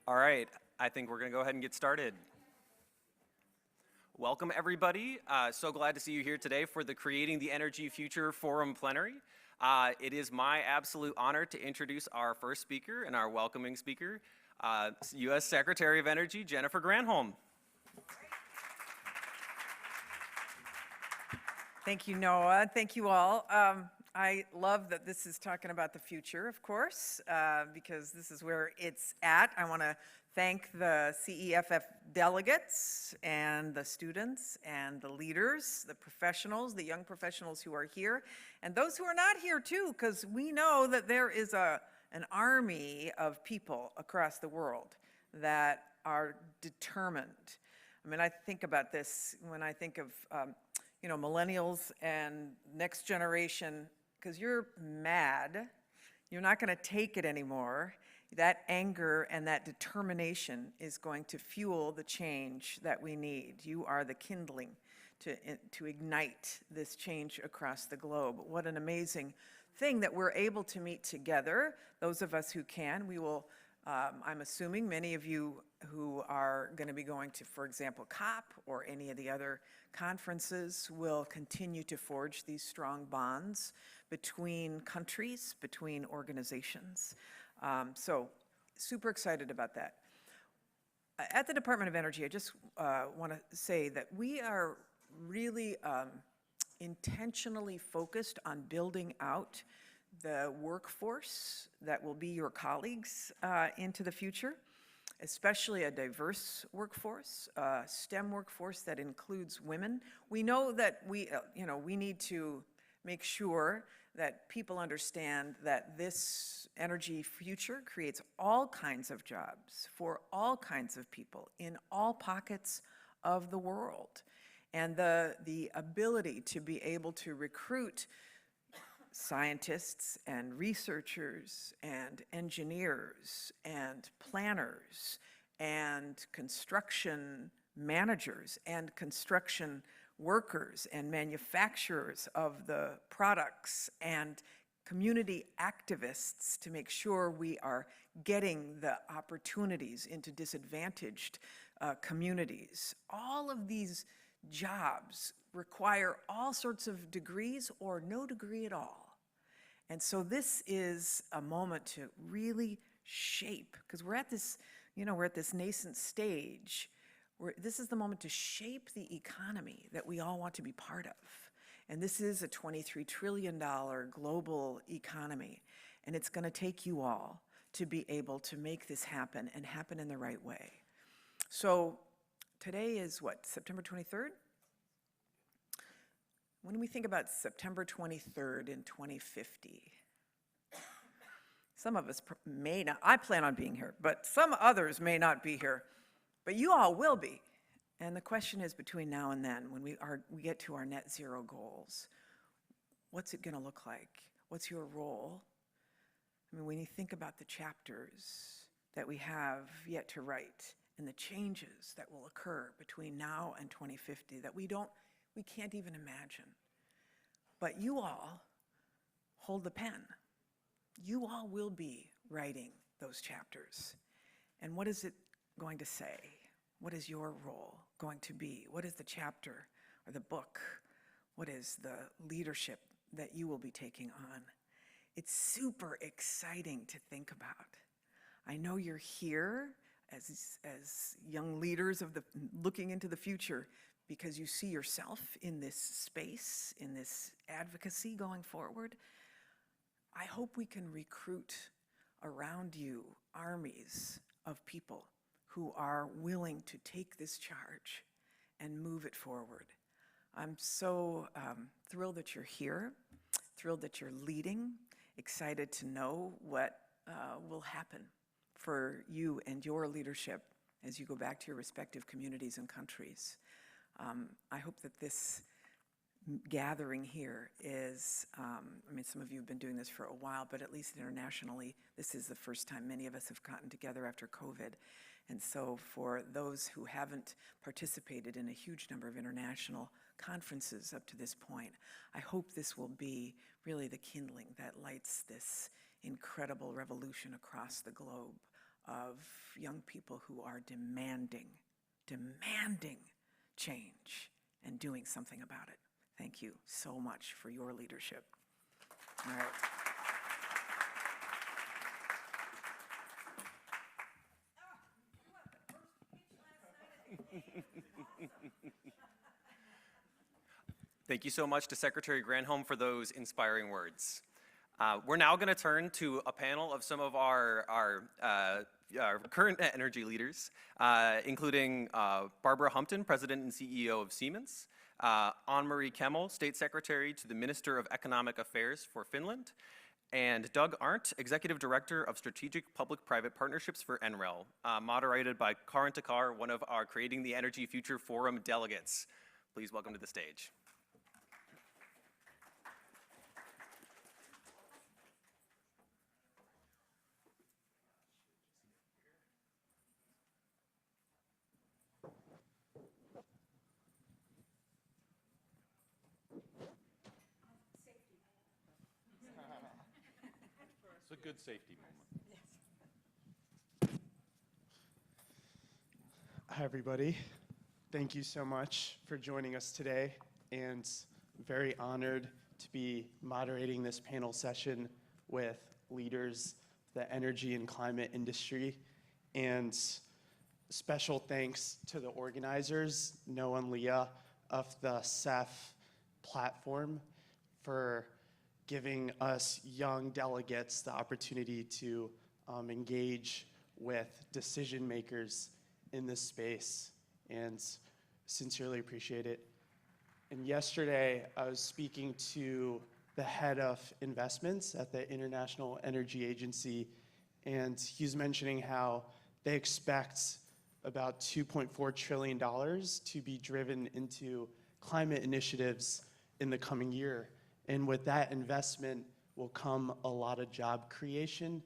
All right, I think we're going to go ahead and get started. Welcome, everybody. So glad to see you here today for the Creating the Energy Future Forum Plenary. It is my absolute honor to introduce our first speaker and our welcoming speaker, U.S. Secretary of Energy, Jennifer Granholm. Thank you, Noah. Thank you all. I love that this is talking about the future, of course, because this is where it's at. I want to thank the CEFF delegates and the students and the leaders, the professionals, the young professionals who are here, and those who are not here too, because we know that there is an army of people across the world that are determined. I mean, I think about this when I think of millennials and next generation, because you're mad, you're not going to take it anymore. That anger and that determination is going to fuel the change that we need. You are the kindling to ignite this change across the globe. What an amazing thing that we're able to meet together. Those of us who can, we will, I'm assuming many of you who are going to be going to, for example, COP or any of the other conferences will continue to forge these strong bonds between countries, between organizations. So super excited about that. At the Department of Energy, I just want to say that we are really intentionally focused on building out the workforce that will be your colleagues into the future, especially a diverse workforce, STEM workforce that includes women. We know that we need to make sure that people understand that this energy future creates all kinds of jobs for all kinds of people in all pockets of the world. And the ability to be able to recruit scientists and researchers and engineers and planners and construction managers and construction workers and manufacturers of the products and community activists to make sure we are getting the opportunities into disadvantaged communities. All of these jobs require all sorts of degrees or no degree at all. And so this is a moment to really shape, because we're at this nascent stage. This is the moment to shape the economy that we all want to be part of. And this is a $23 trillion global economy. And it's going to take you all to be able to make this happen and happen in the right way. So today is what, September 23rd? When we think about September 23rd in 2050, some of us may not, I plan on being here, but some others may not be here, but you all will be. And the question is, between now and then, when we get to our net zero goals, what's it going to look like? What's your role? I mean, when you think about the chapters that we have yet to write and the changes that will occur between now and 2050 that we can't even imagine. But you all hold the pen. You all will be writing those chapters. And what is it going to say? What is your role going to be? What is the chapter or the book? What is the leadership that you will be taking on? It's super exciting to think about. I know you're here as young leaders looking into the future because you see yourself in this space, in this advocacy going forward. I hope we can recruit around you armies of people who are willing to take this charge and move it forward. I'm so thrilled that you're here, thrilled that you're leading, excited to know what will happen for you and your leadership as you go back to your respective communities and countries. I hope that this gathering here is, some of you have been doing this for a while, but at least internationally, this is the first time many of us have gotten together after COVID. And so for those who haven't participated in a huge number of international conferences up to this point, I hope this will be really the kindling that lights this incredible revolution across the globe of young people who are demanding change and doing something about it. Thank you so much for your leadership. All right. Thank you so much to Secretary Granholm for those inspiring words. We're now going to turn to a panel of some of our current energy leaders, including Barbara Humpton, President and CEO of Siemens, Anne-Marie Kemmel, State Secretary to the Minister of Economic Affairs for Finland, and Doug Arndt, Executive Director of Strategic Public-Private Partnerships for NREL, moderated by Karin Takar, one of our Creating the Energy Future Forum delegates. Please welcome to the stage. It's a good safety moment. Hi, everybody. Thank you so much for joining us today, and very honored to be moderating this panel session with leaders of the energy and climate industry. And special thanks to the organizers, Noah and Leah, of the CEFF platform for giving us young delegates the opportunity to engage with decision makers in this space, and sincerely appreciate it. And yesterday, I was speaking to the head of investments at the International Energy Agency, and he's mentioning how they expect about $2.4 trillion to be driven into climate initiatives in the coming year. And with that investment will come a lot of job creation,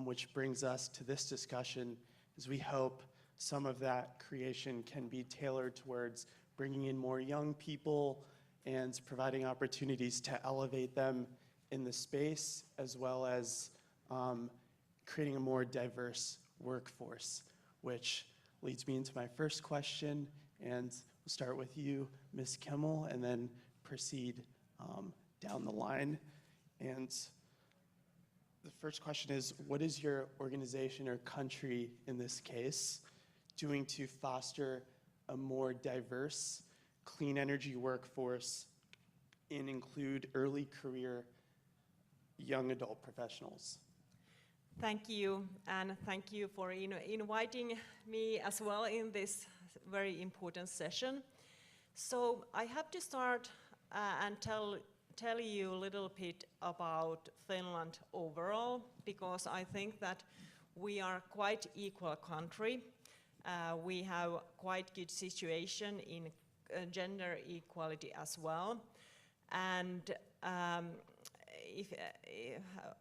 which brings us to this discussion, as we hope some of that creation can be tailored towards bringing in more young people and providing opportunities to elevate them in the space, as well as creating a more diverse workforce, which leads me into my first question. And we'll start with you, Ms. Kemmel, and then proceed down the line. And the first question is, what is your organization or country, in this case, doing to foster a more diverse, clean energy workforce and include early career young adult professionals? Thank you, and thank you for inviting me as well in this very important session. So I have to start and tell you a little bit about Finland overall, because I think that we are quite equal country. We have quite good situation in gender equality as well. And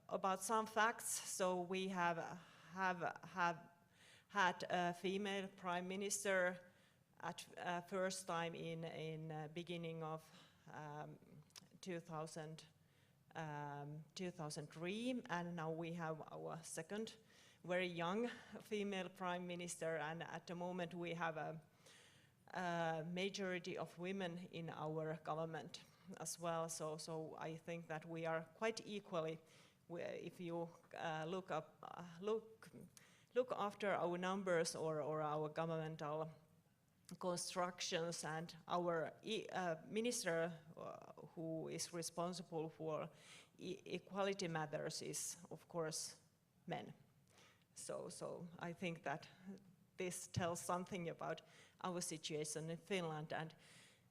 about some facts, so we have had a female prime minister at first time in beginning of 2003, and now we have our second very young female prime minister, and at the moment we have a majority of women in our government as well. So I think that we are quite equally, if you look after our numbers or our governmental constructions, and our minister who is responsible for equality matters is, of course, men. So I think that this tells something about our situation in Finland. And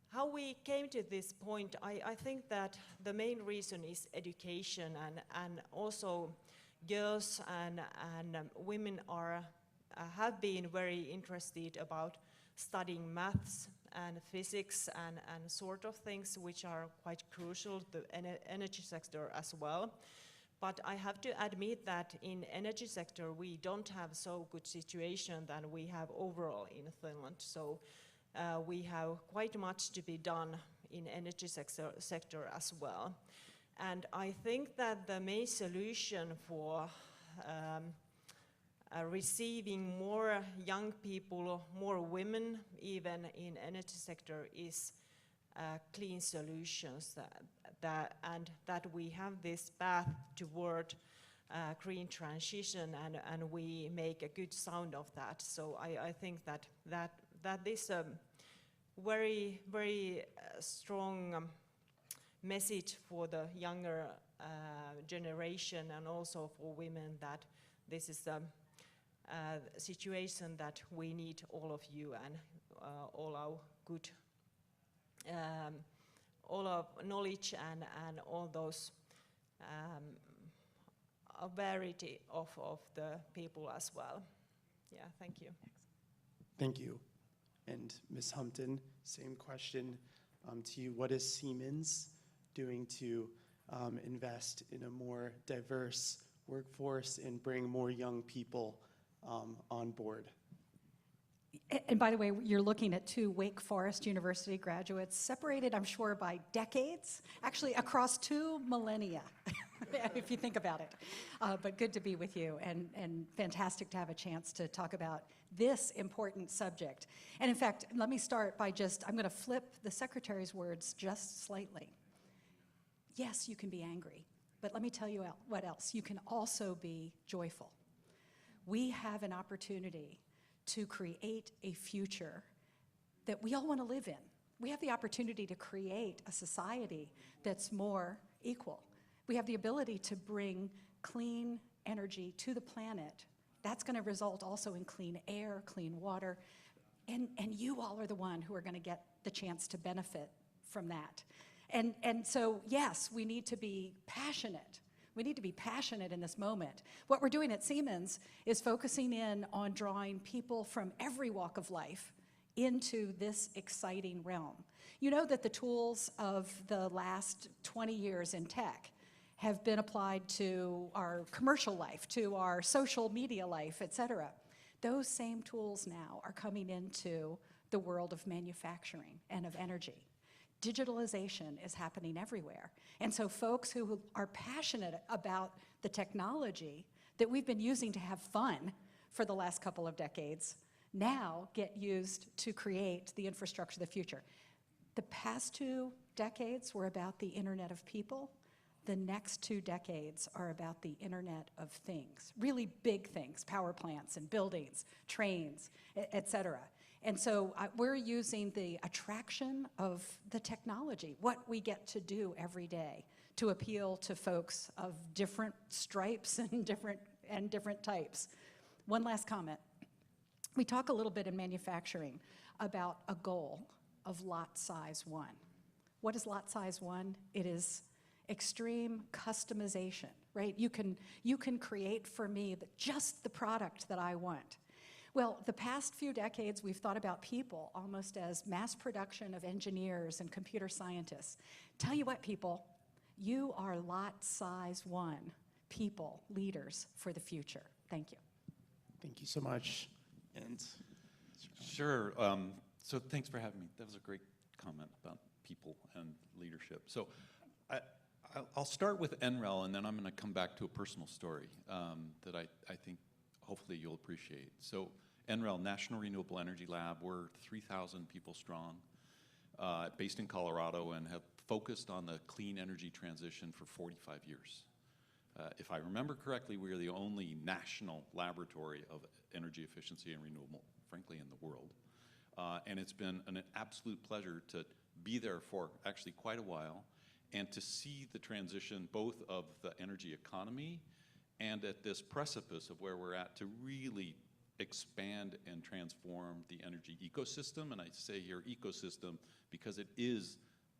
how we came to this point, I think that the main reason is education, and also girls and women have been very interested about studying maths and physics and sort of things which are quite crucial to the energy sector as well. But I have to admit that in energy sector we don't have so good situation than we have overall in Finland. So we have quite much to be done in energy sector as well. And I think that the main solution for receiving more young people, more women, even in energy sector, is clean solutions. And that we have this path toward green transition, and we make a good sound of that. So I think that is a very, very strong message for the younger generation, and also for women, that this is a situation that we need all of you and all our good, all of knowledge and all those a variety of the people as well. Yeah, thank you. Thank you. And Ms. Humpton, same question to you. What is Siemens doing to invest in a more diverse workforce and bring more young people on board? And by the way, you're looking at 2 Wake Forest University graduates, separated, I'm sure, by decades, actually across 2 millennia, if you think about it. But good to be with you, and fantastic to have a chance to talk about this important subject. And in fact, let me start by I'm going to flip the Secretary's words just slightly. Yes, you can be angry, but let me tell you what else. You can also be joyful. We have an opportunity to create a future that we all want to live in. We have the opportunity to create a society that's more equal. We have the ability to bring clean energy to the planet. That's going to result also in clean air, clean water, and you all are the one who are going to get the chance to benefit from that. And so, yes, we need to be passionate. We need to be passionate in this moment. What we're doing at Siemens is focusing in on drawing people from every walk of life into this exciting realm. You know that the tools of the last 20 years in tech have been applied to our commercial life, to our social media life, et cetera. Those same tools now are coming into the world of manufacturing and of energy. Digitalization is happening everywhere. And so folks who are passionate about the technology that we've been using to have fun for the last couple of decades now get used to create the infrastructure of the future. The past 2 decades were about the Internet of People. The next 2 decades are about the Internet of Things, really big things, power plants and buildings, trains, et cetera. And so we're using the attraction of the technology, what we get to do every day, to appeal to folks of different stripes and different types. One last comment. We talk a little bit in manufacturing about a goal of lot size 1. What is lot size 1? It is extreme customization, right? You can create for me just the product that I want. Well, the past few decades, we've thought about people almost as mass production of engineers and computer scientists. Tell you what, people, you are lot size 1 people, leaders for the future. Thank you. Thank you so much. And Sure. So thanks for having me. That was a great comment about people and leadership. So I'll start with NREL, and then I'm going to come back to a personal story that I think hopefully you'll appreciate. So NREL, National Renewable Energy Lab, we're 3,000 people strong, based in Colorado, and have focused on the clean energy transition for 45 years. If I remember correctly, we are the only national laboratory of energy efficiency and renewable, frankly, in the world. And it's been an absolute pleasure to be there for actually quite a while, and to see the transition both of the energy economy and at this precipice of where we're at to really expand and transform the energy ecosystem. And I say here ecosystem because it is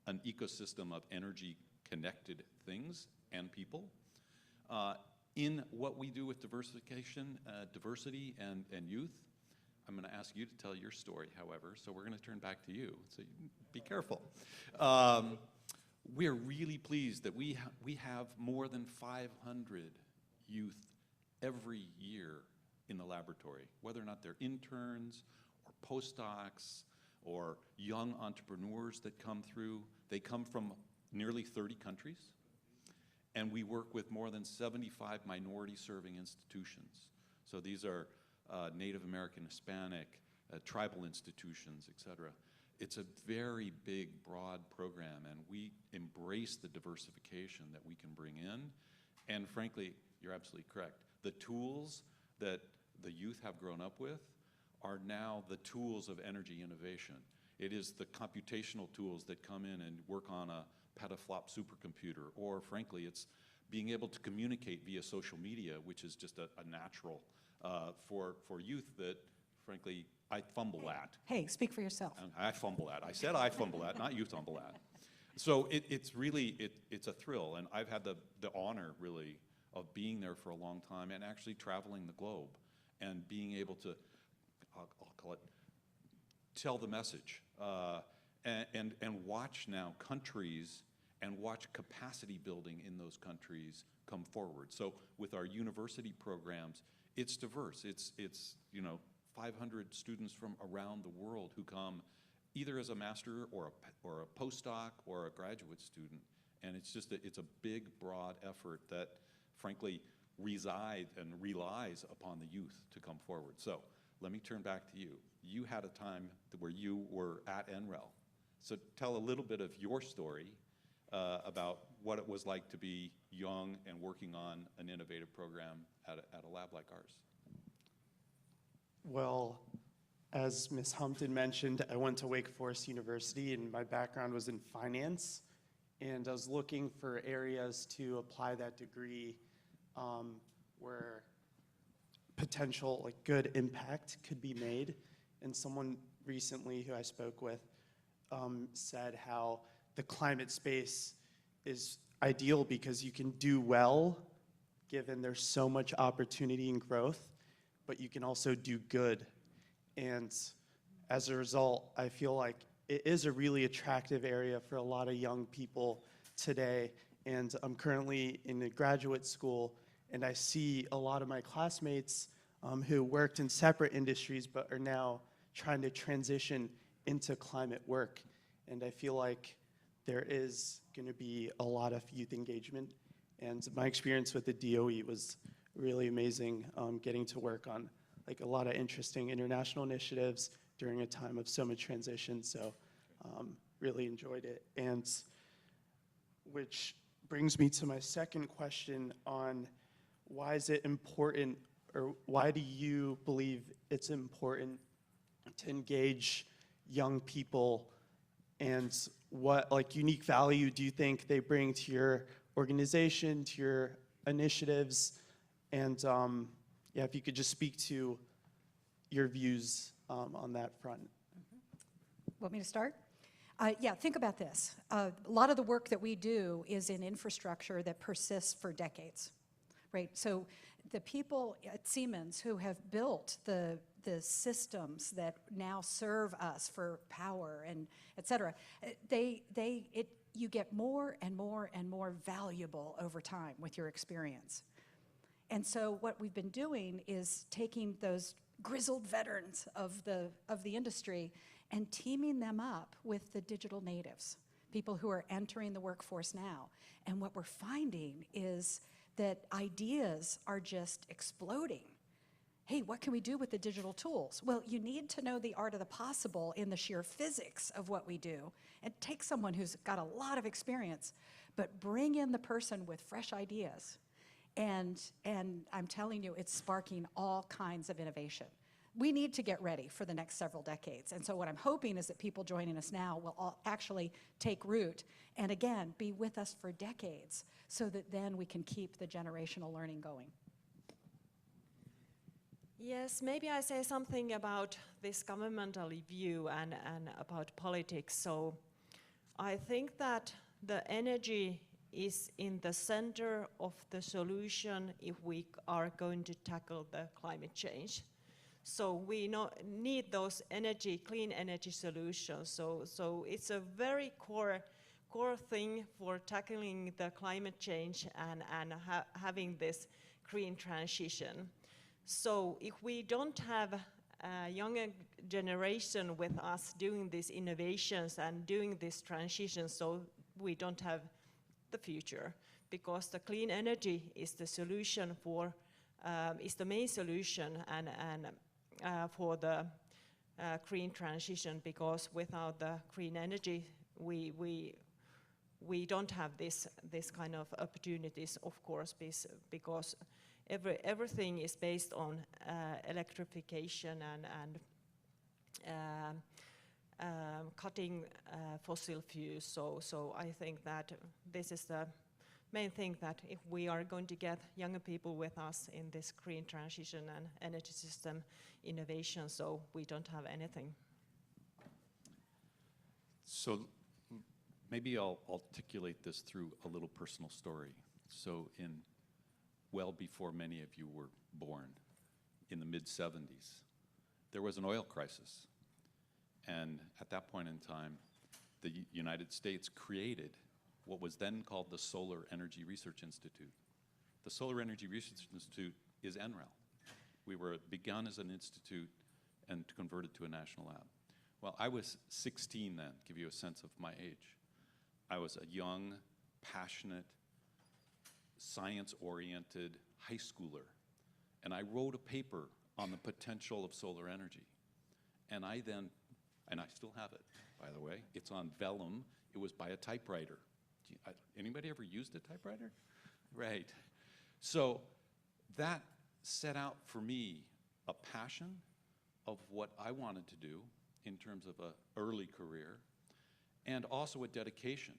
an ecosystem of energy connected things and people. In what we do with diversification, diversity and youth, I'm going to ask you to tell your story, however, so we're going to turn back to you, so you be careful. We're really pleased that we have more than 500 youth every year in the laboratory, whether or not they're interns or postdocs or young entrepreneurs that come through. They come from nearly 30 countries, and we work with more than 75 minority-serving institutions. So these are Native American, Hispanic, tribal institutions, et cetera. It's a very big, broad program, and we embrace the diversification that we can bring in. And frankly, you're absolutely correct. The tools that the youth have grown up with are now the tools of energy innovation. It is the computational tools that come in and work on a petaflop supercomputer, or frankly, it's being able to communicate via social media, which is just a natural for youth that, frankly, I fumble at. Hey, speak for yourself. I fumble at. I said I fumble at, not you fumble at. So it's really, it's a thrill, and I've had the honor, really, of being there for a long time and actually traveling the globe and being able to, I'll call it, tell the message and watch now countries and watch capacity building in those countries come forward. So with our university programs, it's diverse. It's 500 students from around the world who come either as a master or a postdoc or a graduate student. And it's just it's a big, broad effort that, frankly, resides and relies upon the youth to come forward. So let me turn back to you. You had a time where you were at NREL. So tell a little bit of your story about what it was like to be young and working on an innovative program at a lab like ours. Well, as Ms. Humpton mentioned, I went to Wake Forest University, and my background was in finance. And I was looking for areas to apply that degree where potential, like, good impact could be made. And someone recently who I spoke with said how the climate space is ideal because you can do well, given there's so much opportunity and growth, but you can also do good. And as a result, I feel like it is a really attractive area for a lot of young people today. And I'm currently in a graduate school, and I see a lot of my classmates who worked in separate industries but are now trying to transition into climate work. And I feel like there is going to be a lot of youth engagement. And my experience with the DOE was really amazing, getting to work on like a lot of interesting international initiatives during a time of so much transition. So really enjoyed it. And which brings me to my second question on why is it important, or why do you believe it's important to engage young people, and what like unique value do you think they bring to your organization, to your initiatives? And yeah, if you could just speak to your views on that front. Want me to start? Yeah, think about this. A lot of the work that we do is in infrastructure that persists for decades, right? So the people at Siemens who have built the systems that now serve us for power and et cetera, you get more and more and more valuable over time with your experience. And so what we've been doing is taking those grizzled veterans of the industry and teaming them up with the digital natives, people who are entering the workforce now. And what we're finding is that ideas are just exploding. Hey, what can we do with the digital tools? Well, you need to know the art of the possible in the sheer physics of what we do, and take someone who's got a lot of experience, but bring in the person with fresh ideas. And I'm telling you, it's sparking all kinds of innovation. We need to get ready for the next several decades. And so what I'm hoping is that people joining us now will all actually take root and, again, be with us for decades so that then we can keep the generational learning going. Yes, maybe I say something about this governmental view and about politics. So I think that the energy is in the center of the solution if we are going to tackle the climate change. So we need those clean energy solutions. So it's a very core thing for tackling the climate change and having this green transition. So if we don't have a younger generation with us doing these innovations and doing this transition, so we don't have the future, because the clean energy is the solution for is the main solution and for the green transition, because without the green energy, we don't have this kind of opportunities, of course, because everything is based on electrification and cutting fossil fuels. So I think that this is the main thing, that if we are going to get younger people with us in this green transition and energy system innovation, so we don't have anything. So maybe I'll articulate this through a little personal story. So well before many of you were born, in the mid-70s, there was an oil crisis. And at that point in time, the United States created what was then called the Solar Energy Research Institute. The Solar Energy Research Institute is NREL. We were begun as an institute and converted to a national lab. Well, I was 16 then, give you a sense of my age. I was a young, passionate, science-oriented high schooler, and I wrote a paper on the potential of solar energy. And I still have it, by the way. It's on vellum. It was by a typewriter. Anybody ever used a typewriter? Right. So that set out for me a passion of what I wanted to do in terms of an early career, and also a dedication.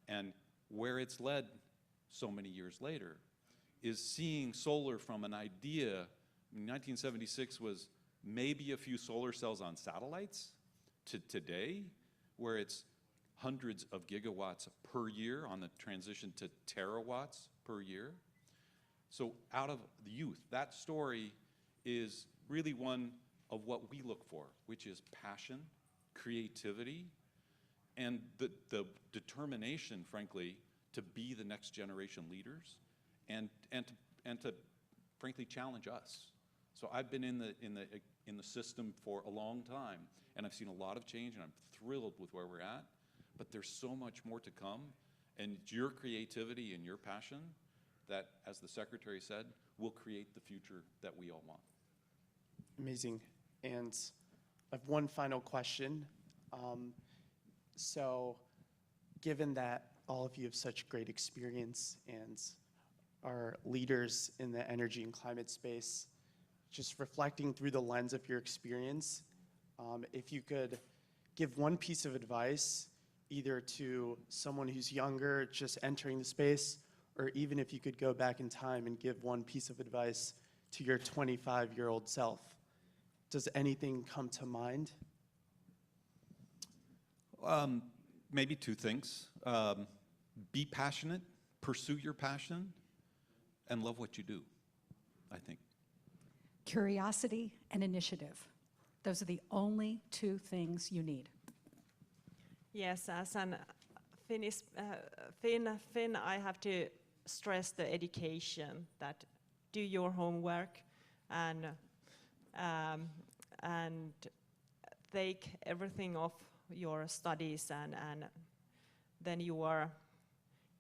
And where it's led so many years later is seeing solar from an idea. 1976 was maybe a few solar cells on satellites, to today, where it's hundreds of gigawatts per year on the transition to terawatts per year. So out of the youth, that story is really one of what we look for, which is passion, creativity, and the determination, frankly, to be the next generation leaders and to frankly challenge us. So I've been in the system for a long time, and I've seen a lot of change, and I'm thrilled with where we're at. But there's so much more to come, and it's your creativity and your passion that, as the Secretary said, will create the future that we all want. Amazing. And I have one final question. So given that all of you have such great experience and are leaders in the energy and climate space, just reflecting through the lens of your experience, if you could give one piece of advice either to someone who's younger, just entering the space, or even if you could go back in time and give one piece of advice to your 25-year-old self. Does anything come to mind? Maybe two things. Be passionate, pursue your passion, and love what you do, I think. Curiosity and initiative. Those are the only two things you need. Yes, as an Finnish Finn, I have to stress the education, that do your homework and take everything off your studies, and then you are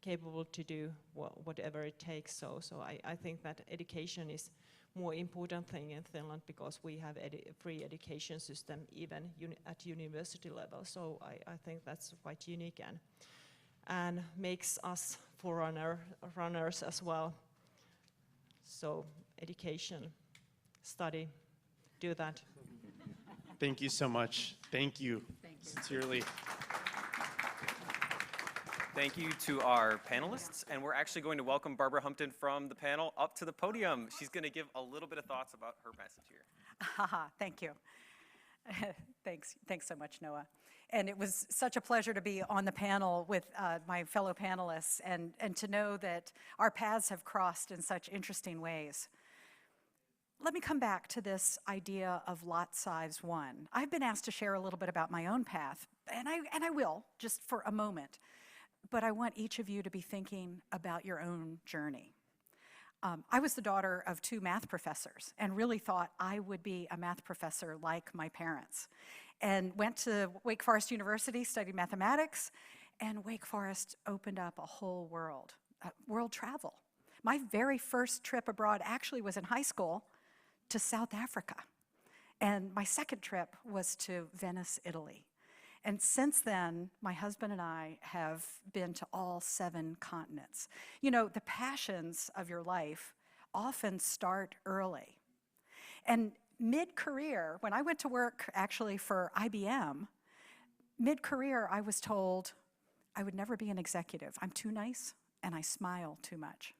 capable to do whatever it takes. So I think that education is more important thing in Finland, because we have free education system even at university level. So I think that's quite unique and makes us runners as well. So education, study, do that. Thank you so much. Thank you. Thank you. Sincerely. Thank you to our panelists, and we're actually going to welcome Barbara Humpton from the panel up to the podium. She's going to give a little bit of thoughts about her message here. Thank you. Thanks so much, Noah. And it was such a pleasure to be on the panel with my fellow panelists and to know that our paths have crossed in such interesting ways. Let me come back to this idea of lot size 1. I've been asked to share a little bit about my own path, and I will, just for a moment. But I want each of you to be thinking about your own journey. I was the daughter of 2 math professors and really thought I would be a math professor like my parents. And went to Wake Forest University, studied mathematics, and Wake Forest opened up a whole world travel. My very first trip abroad actually was in high school to South Africa. And my second trip was to Venice, Italy. And since then, my husband and I have been to all 7 continents. You know, the passions of your life often start early. And mid-career, when I went to work actually for IBM, mid-career I was told I would never be an executive. I'm too nice and I smile too much.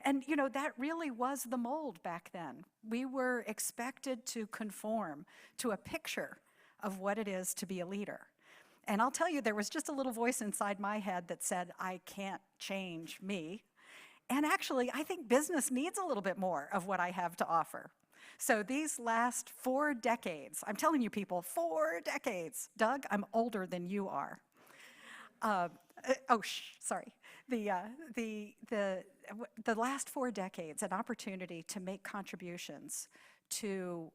And you know, that really was the mold back then. We were expected to conform to a picture of what it is to be a leader. And I'll tell you, there was just a little voice inside my head that said, I can't change me. And actually, I think business needs a little bit more of what I have to offer. So these last 4 decades, I'm telling you people, 4 decades. Doug, I'm older than you are. Sorry. The last 4 decades, an opportunity to make contributions to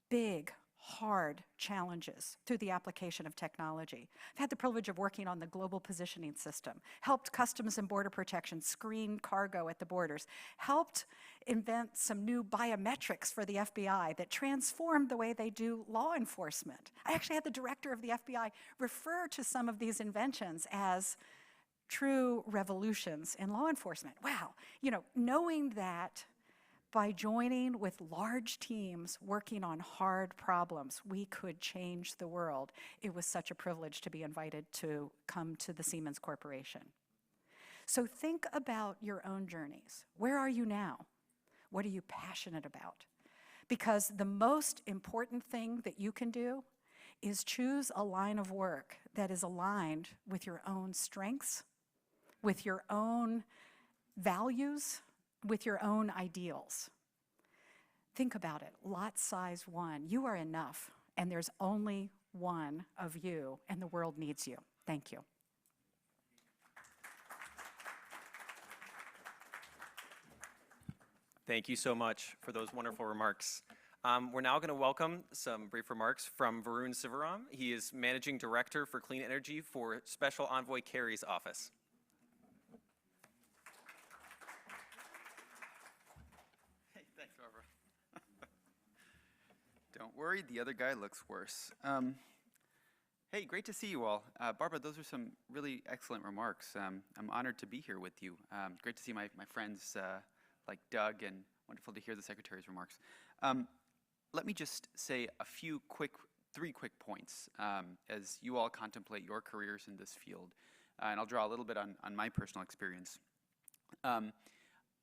big, hard challenges through the application of technology. I've had the privilege of working on the global positioning system, helped Customs and Border Protection screen cargo at the borders, helped invent some new biometrics for the FBI that transformed the way they do law enforcement. I actually had the director of the FBI refer to some of these inventions as true revolutions in law enforcement. Wow, you know, knowing that by joining with large teams working on hard problems, we could change the world. It was such a privilege to be invited to come to the Siemens Corporation. So think about your own journeys. Where are you now? What are you passionate about? Because the most important thing that you can do is choose a line of work that is aligned with your own strengths, with your own values, with your own ideals. Think about it, lot size 1. You are enough, and there's only one of you, and the world needs you. Thank you. Thank you so much for those wonderful remarks. We're now going to welcome some brief remarks from Varun Sivaram. He is Managing Director for Clean Energy for Special Envoy Kerry's office. Hey, thanks, Barbara. Don't worry, the other guy looks worse. Hey, great to see you all. Barbara, those are some really excellent remarks. I'm honored to be here with you. Great to see my friends like Doug, and wonderful to hear the Secretary's remarks. Let me just say three quick points as you all contemplate your careers in this field. And I'll draw a little bit on my personal experience.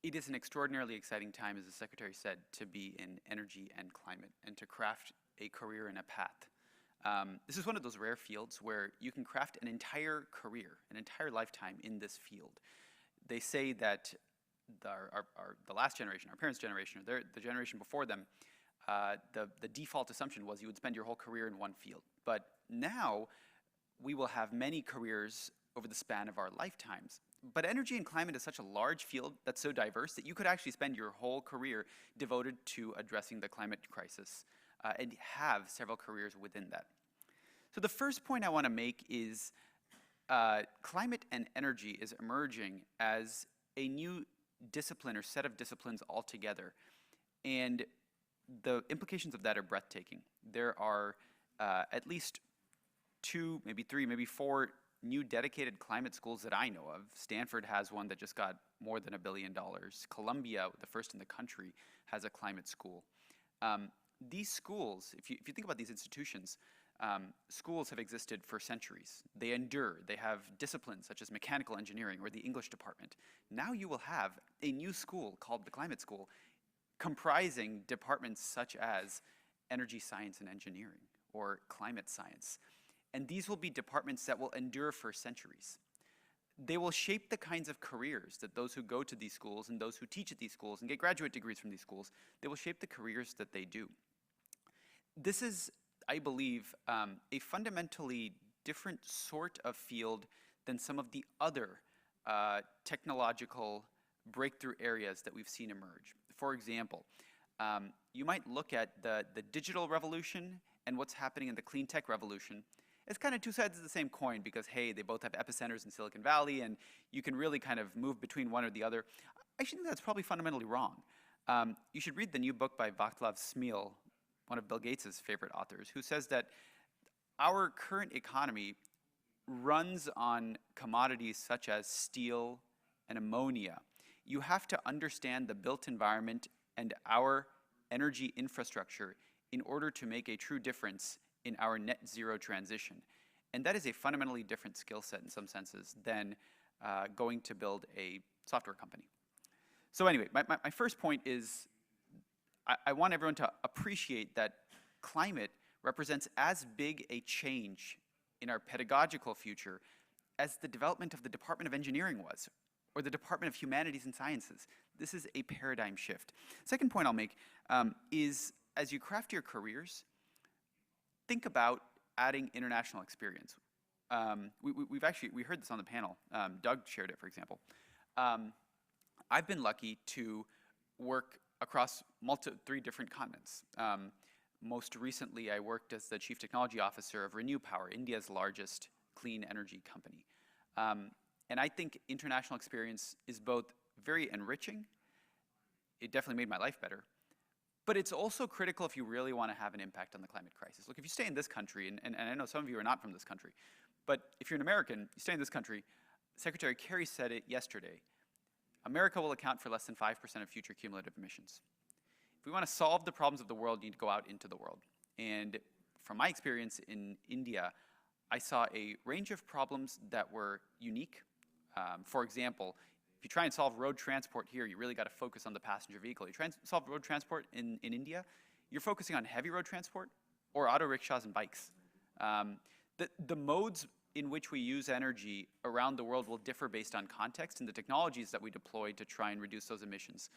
It is an extraordinarily exciting time, as the Secretary said, to be in energy and climate and to craft a career and a path. This is one of those rare fields where you can craft an entire career, an entire lifetime in this field. They say that the last generation, our parents' generation, or the generation before them, the default assumption was you would spend your whole career in one field. But now we will have many careers over the span of our lifetimes. But energy and climate is such a large field that's so diverse that you could actually spend your whole career devoted to addressing the climate crisis and have several careers within that. So the first point I want to make is climate and energy is emerging as a new discipline or set of disciplines altogether. And the implications of that are breathtaking. There are at least 2, maybe 3, maybe 4 new dedicated climate schools that I know of. Stanford has one that just got more than $1 billion. Columbia, the first in the country, has a climate school. These schools, if you think about these institutions, schools have existed for centuries. They endure. They have disciplines such as mechanical engineering or the English department. Now you will have a new school called the Climate School, comprising departments such as energy science and engineering or climate science. And these will be departments that will endure for centuries. They will shape the kinds of careers that those who go to these schools and those who teach at these schools and get graduate degrees from these schools, they will shape the careers that they do. This is, I believe, a fundamentally different sort of field than some of the other technological breakthrough areas that we've seen emerge. For example, you might look at the digital revolution and what's happening in the clean tech revolution it's kind of two sides of the same coin because, hey, they both have epicenters in Silicon Valley and you can really kind of move between one or the other. I actually think that's probably fundamentally wrong. You should read the new book by Vaclav Smil, one of Bill Gates' favorite authors, who says that our current economy runs on commodities such as steel and ammonia. You have to understand the built environment and our energy infrastructure in order to make a true difference in our net zero transition. And that is a fundamentally different skill set in some senses than going to build a software company. So anyway, my first point is I want everyone to appreciate that climate represents as big a change in our pedagogical future as the development of the Department of Engineering was, or the Department of Humanities and Sciences. This is a paradigm shift. Second point I'll make is as you craft your careers, think about adding international experience. We heard this on the panel. Doug shared it, for example. I've been lucky to work across 3 different continents. Most recently, I worked as the Chief Technology Officer of Renew Power, India's largest clean energy company. And I think international experience is both very enriching, it definitely made my life better, but it's also critical if you really want to have an impact on the climate crisis. Look, if you stay in this country, and I know some of you are not from this country, but if you're an American, you stay in this country, Secretary Kerry said it yesterday, America will account for less than 5% of future cumulative emissions. If we want to solve the problems of the world, you need to go out into the world. And from my experience in India, I saw a range of problems that were unique. For example, if you try and solve road transport here, you really got to focus on the passenger vehicle. You try and solve road transport in India, you're focusing on heavy road transport or auto rickshaws and bikes. The modes in which we use energy around the world will differ based on context and the technologies that we deploy to try and reduce those emissions.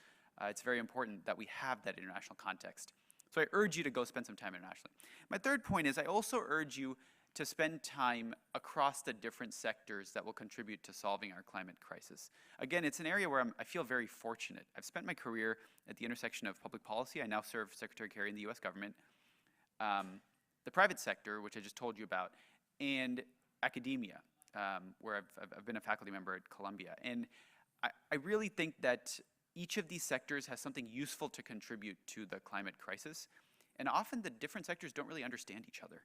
It's very important that we have that international context. So I urge you to go spend some time internationally. My third point is I also urge you to spend time across the different sectors that will contribute to solving our climate crisis. Again, it's an area where I feel very fortunate. I've spent my career at the intersection of public policy. I now serve Secretary Kerry in the US government, the private sector, which I just told you about, and academia, where I've been a faculty member at Columbia. And I really think that each of these sectors has something useful to contribute to the climate crisis. And often the different sectors don't really understand each other.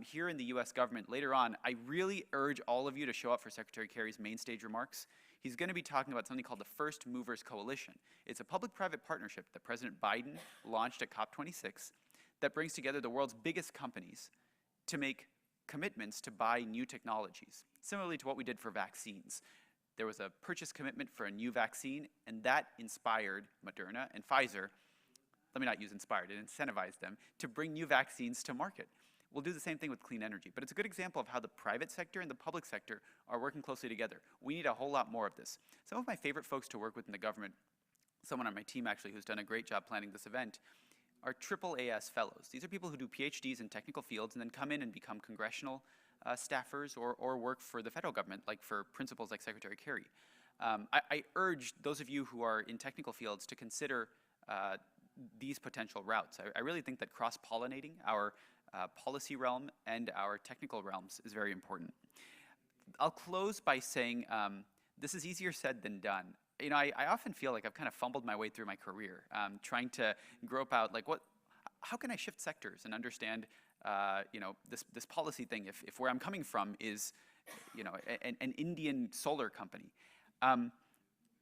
Here in the US government, later on, I really urge all of you to show up for Secretary Kerry's main stage remarks. He's going to be talking about something called the First Movers Coalition. It's a public-private partnership that President Biden launched at COP26 that brings together the world's biggest companies to make commitments to buy new technologies, similarly to what we did for vaccines. There was a purchase commitment for a new vaccine, and that inspired Moderna and Pfizer, let me not use inspired, it incentivized them to bring new vaccines to market. We'll do the same thing with clean energy, but it's a good example of how the private sector and the public sector are working closely together. We need a whole lot more of this. Some of my favorite folks to work with in the government, someone on my team actually who's done a great job planning this event, are AAAS fellows. These are people who do PhDs in technical fields and then come in and become congressional staffers or work for the federal government, like for principals like Secretary Kerry. I urge those of you who are in technical fields to consider these potential routes. I really think that cross-pollinating our policy realm and our technical realms is very important. I'll close by saying this is easier said than done. You know, I often feel like I've kind of fumbled my way through my career, trying to grope out like how can I shift sectors and understand you know, this policy thing if where I'm coming from is, you know, an Indian solar company.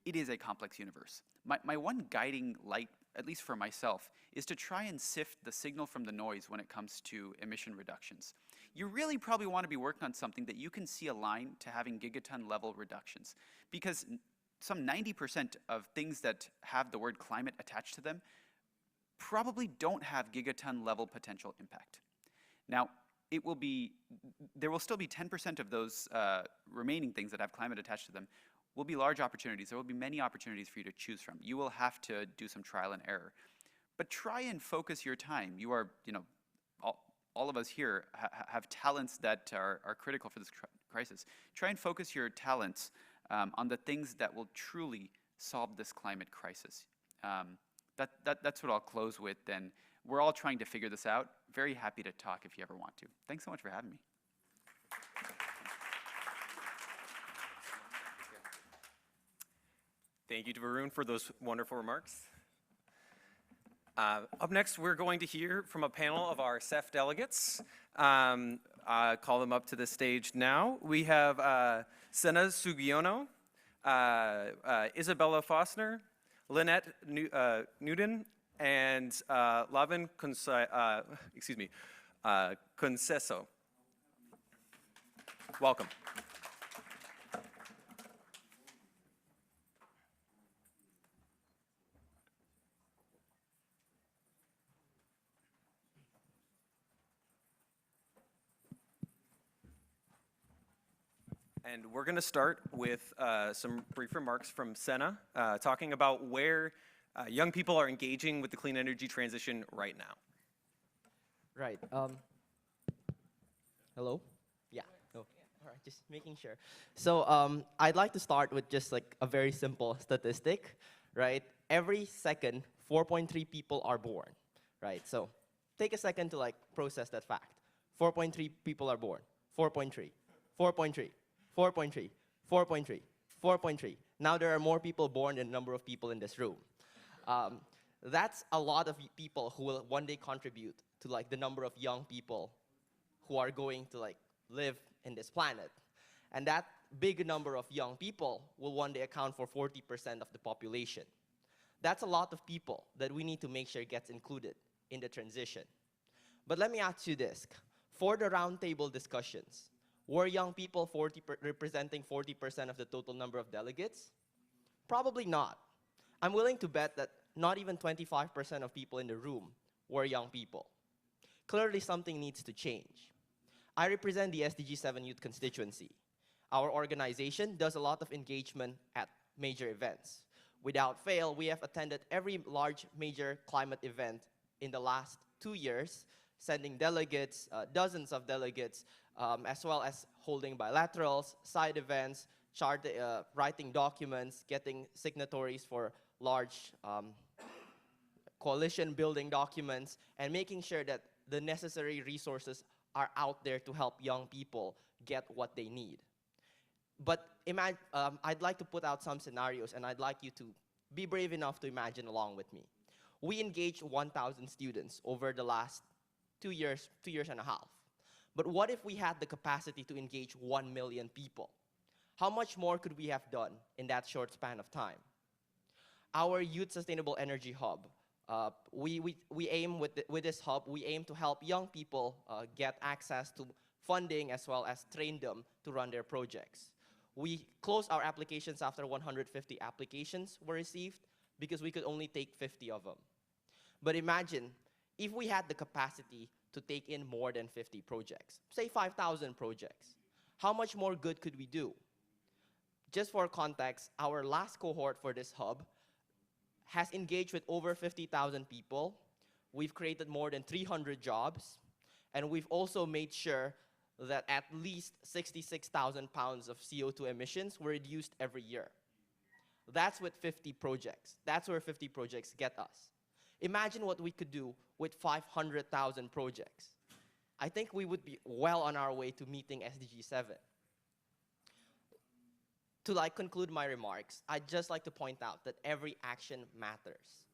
It is a complex universe. My one guiding light, at least for myself, is to try and sift the signal from the noise when it comes to emission reductions. You really probably want to be working on something that you can see aligned to having gigaton level reductions, because some 90% of things that have the word climate attached to them probably don't have gigaton level potential impact. Now, there will still be 10% of those remaining things that have climate attached to them will be large opportunities. There will be many opportunities for you to choose from. You will have to do some trial and error. But try and focus your time. You are, you know, all of us here have talents that are critical for this crisis. Try and focus your talents on the things that will truly solve this climate crisis. That's what I'll close with, and we're all trying to figure this out. Very happy to talk if you ever want to. Thanks so much for having me. Thank you to Varun for those wonderful remarks. Up next, we're going to hear from a panel of our CEFF delegates. Call them up to the stage now. We have Sena Sugiono, Isabella Fosner, Lynette Newton, and Lavin Conceso. Welcome. And we're going to start with some brief remarks from Sena, talking about where young people are engaging with the clean energy transition right now. Right. Hello? Yeah. Oh. All right, just making sure. So I'd like to start with just like a very simple statistic, right? Every second, 4.3 people are born, right? So take a second to like process that fact. 4.3 people are born. 4.3, 4.3, 4.3, 4.3, 4.3. Now there are more people born than the number of people in this room. That's a lot of people who will one day contribute to like the number of young people who are going to like live in this planet. And that big number of young people will one day account for 40% of the population. That's a lot of people that we need to make sure gets included in the transition. But let me ask you this. For the roundtable discussions, were young people representing 40% of the total number of delegates? Probably not. I'm willing to bet that not even 25% of people in the room were young people. Clearly, something needs to change. I represent the SDG 7 Youth constituency. Our organization does a lot of engagement at major events. Without fail, we have attended every large major climate event in the last 2 years, sending delegates, dozens of delegates, as well as holding bilaterals, side events, writing documents, getting signatories for large coalition building documents, and making sure that the necessary resources are out there to help young people get what they need. But I'd like to put out some scenarios, and I'd like you to be brave enough to imagine along with me. We engaged 1,000 students over the last 2 years and a half. But what if we had the capacity to engage 1 million people? How much more could we have done in that short span of time? Our Youth Sustainable Energy Hub, we aim with this hub, we aim to help young people get access to funding as well as train them to run their projects. We closed our applications after 150 applications were received because we could only take 50 of them. But imagine if we had the capacity to take in more than 50 projects, say 5,000 projects, how much more good could we do? Just for context, our last cohort for this hub has engaged with over 50,000 people. We've created more than 300 jobs, and we've also made sure that at least 66,000 pounds of CO2 emissions were reduced every year. That's with 50 projects. That's where 50 projects get us. Imagine what we could do with 500,000 projects. I think we would be well on our way to meeting SDG 7. To conclude my remarks, I'd just like to point out that every action matters.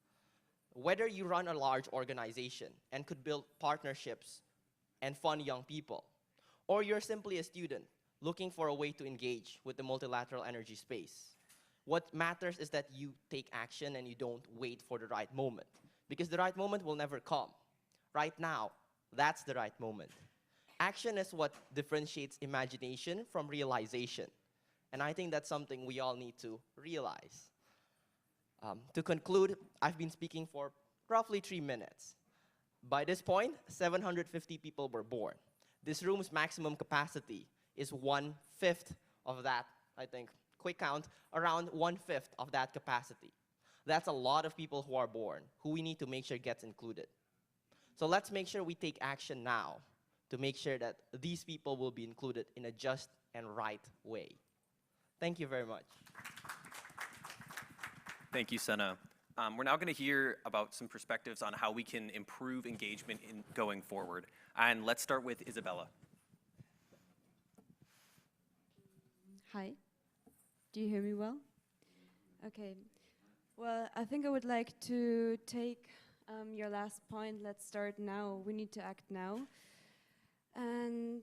Whether you run a large organization and could build partnerships and fund young people, or you're simply a student looking for a way to engage with the multilateral energy space, what matters is that you take action and you don't wait for the right moment. Because the right moment will never come. Right now, that's the right moment. Action is what differentiates imagination from realization. And I think that's something we all need to realize. To conclude, I've been speaking for roughly 3 minutes. By this point, 750 people were born. This room's maximum capacity is 1/5 of that, I think, quick count, around 1/5 of that capacity. That's a lot of people who are born, who we need to make sure gets included. So let's make sure we take action now to make sure that these people will be included in a just and right way. Thank you very much. Thank you, Sena. We're now going to hear about some perspectives on how we can improve engagement in going forward. And let's start with Isabella. Hi. Do you hear me well? Okay. Well, I think I would like to take your last point. Let's start now. We need to act now. And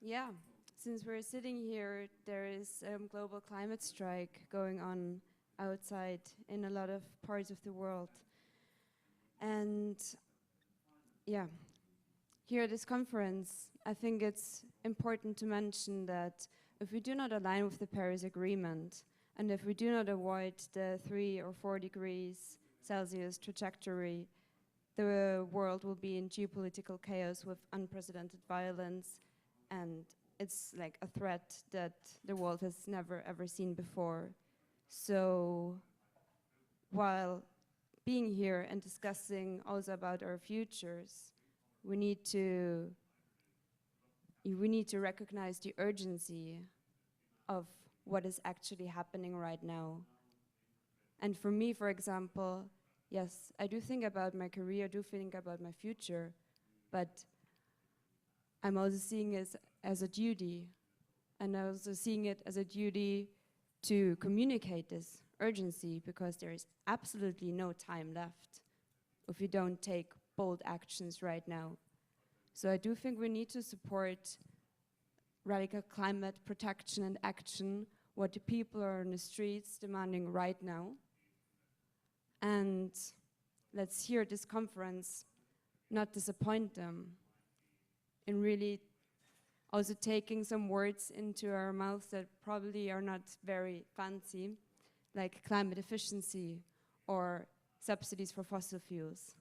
yeah, since we're sitting here, there is a global climate strike going on outside in a lot of parts of the world. And yeah, here at this conference, I think it's important to mention that if we do not align with the Paris Agreement, and if we do not avoid the 3 or 4 degrees Celsius trajectory, the world will be in geopolitical chaos with unprecedented violence, and it's like a threat that the world has never ever seen before. So while being here and discussing also about our futures, we need to recognize the urgency of what is actually happening right now. And for me, for example, yes, I do think about my career, I do think about my future, but I'm also seeing it as a duty, and I'm also seeing it as a duty to communicate this urgency, because there is absolutely no time left if you don't take bold actions right now. So I do think we need to support radical climate protection and action, what the people are on the streets demanding right now. And let's hear this conference not disappoint them in really also taking some words into our mouths that probably are not very fancy, like climate efficiency or subsidies for fossil fuels.